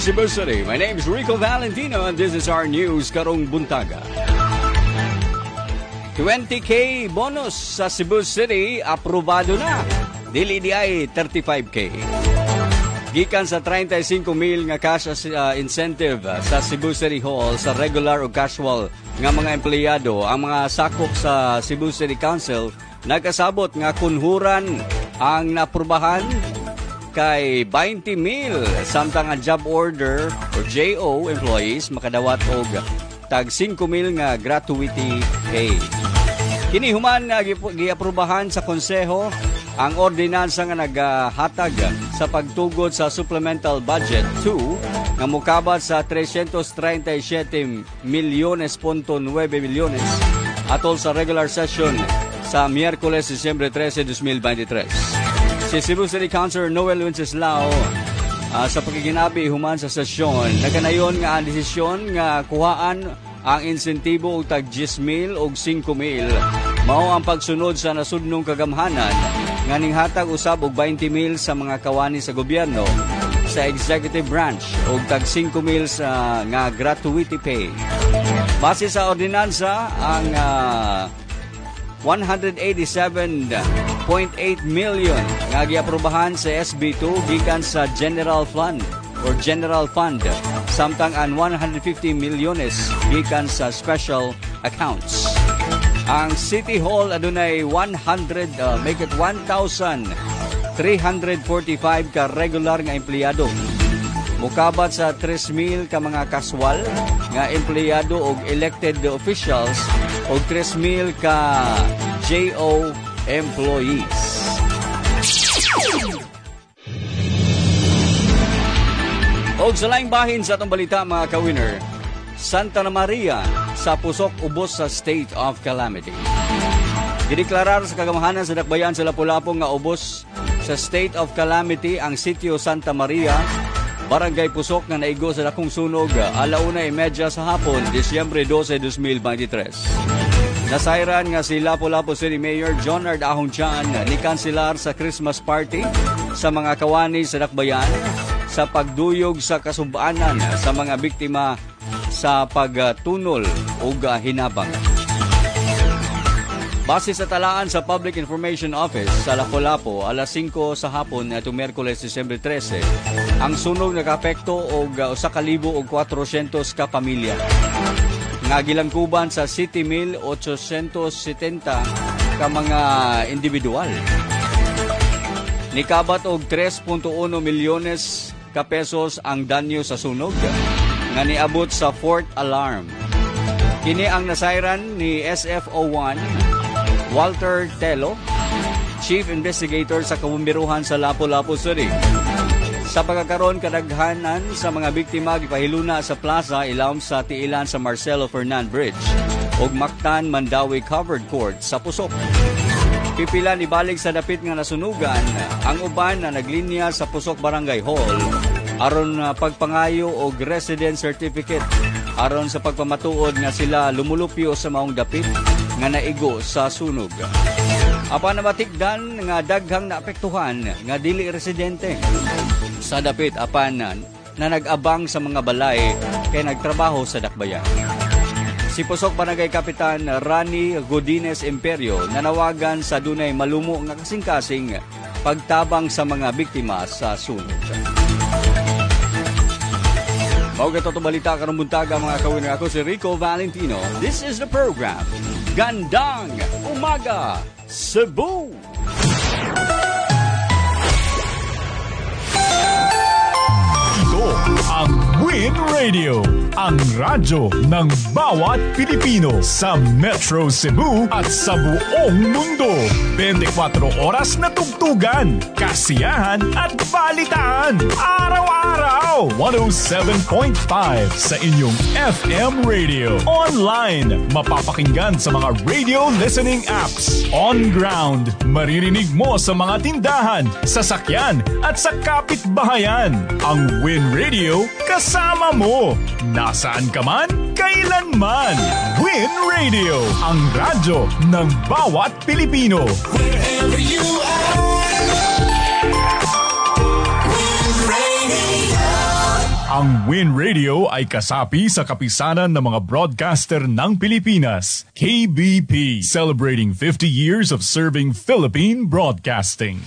Cebu City. My name is Rico Valentino and this is our news karong buntaga. 20K bonus sa Cebu City, aprobado na. Dili di ay 35K. Gikan sa 35,000 nga cash incentive sa Cebu City Hall sa regular o casual nga mga empleyado, ang mga sakop sa Cebu City Council nagkasabot nga kunhuran ang naprubahan kay 20,000 samtang ang job order o JO employees makadawat og tag 5,000 nga gratuity pay. Kini human giaprubahan sa konseho ang ordinansa nga naghatag sa pagtugod sa Supplemental Budget 2 nga mukabat sa 337.9 milyones atol sa regular session sa Miyerkules, Disyembre 13, 2023. Si Cebu City Councilor Noel Wenceslao sa pagiginabi human sa sesyon, naganayon nga ang desisyon nga kuhaan ang insentibo og tag 10,000 og 5,000 mao ang pagsunod sa nasudnong kagamhanan nga ninghatag usab og 20,000 sa mga kawani sa gobyerno sa executive branch og tag 5,000 sa nga gratuity pay. Base sa ordinansa, ang 187.8 million nga giaprobahan sa SB2 gikan sa General Fund or General Fund, samtang ang 150 milyones gikan sa special accounts. Ang City Hall adunay 1,345 ka regular nga empleyado. Mukabat sa 3,000 ka mga kaswal nga empleyado og elected officials og 3,000 ka JO employees. Og sa laing bahin sa atong balita mga ka-winner, Santa Maria sa pusok ubos sa state of calamity. Gideklarar sa kagamahanan sa Dakbayan sa Lapu-Lapu nga ubos sa state of calamity ang sitio Santa Maria, barangay Pusok na naigo sa dakong sunog alauna 1:30 sa hapon, Disyembre 12, 2023. Nasairan nga si Lapu-Lapu City Mayor John Ard Ahongchan ni kanselar sa Christmas party sa mga kawani sa Dakbayan sa pagduyog sa kasubaanan sa mga biktima sa pagtunol o hinabang. Base sa talaan sa Public Information Office sa Lapu-Lapu, alas 5 sa hapon itong Miyerkules, Disyembre 13, ang sunog nag-apekto og 1,400 ka pamilya. Nga gilangkuban sa 7,870 ka mga individual. Nikabat og 3.1 milyones ka pesos ang danyo sa sunog nga niabot sa 4th alarm. Kini ang nasairan ni SFO1 Walter Telo, Chief Investigator sa Kabumbiruhan sa Lapu-Lapu City. Sa pagkakaroon kadaghanan sa mga biktima gipahiluna sa plaza ilawom sa tiilan sa Marcelo Fernan Bridge ug Mactan Mandawi Covered Court sa Pusok. Pipila ni balik sa dapit nga nasunugan ang uban na naglinya sa Pusok Barangay Hall aron pagpangayo og resident certificate aron sa pagpamatuod nga sila lumulupyo sa maong dapit nga naigo sa sunog. Apan namatikdan nga daghang naapektuhan nga dili residente sa dapit apan na nag-abang sa mga balay kay nagtrabaho sa Dakbayan. Si Pusok Barangay Kapitan Rani Godines Imperio nanawagan sa dunay malumo nga kasing-kasing pagtabang sa mga biktima sa sunog. Maugat ito balita karong buntaga mga kawin. Ako si Rico Valentino. This is the program Gandang Umaga Cebu. Ito ang Win Radio, ang radyo ng bawat Pilipino sa Metro Cebu at sa buong mundo. 24 oras na tugtugan, kasiyahan at balitaan. Araw-araw, 107.5 sa inyong FM radio. Online, mapapakinggan sa mga radio listening apps. On ground, maririnig mo sa mga tindahan, sasakyan at sa kapitbahayan. Ang Win Radio, kasama mo. Nasaan ka man, kailanman. Win Radio, ang radyo ng bawat Pilipino. Wherever you are, Win Radio. Ang Win Radio ay kasapi sa kapisanan ng mga broadcaster ng Pilipinas. KBP, celebrating 50 years of serving Philippine broadcasting.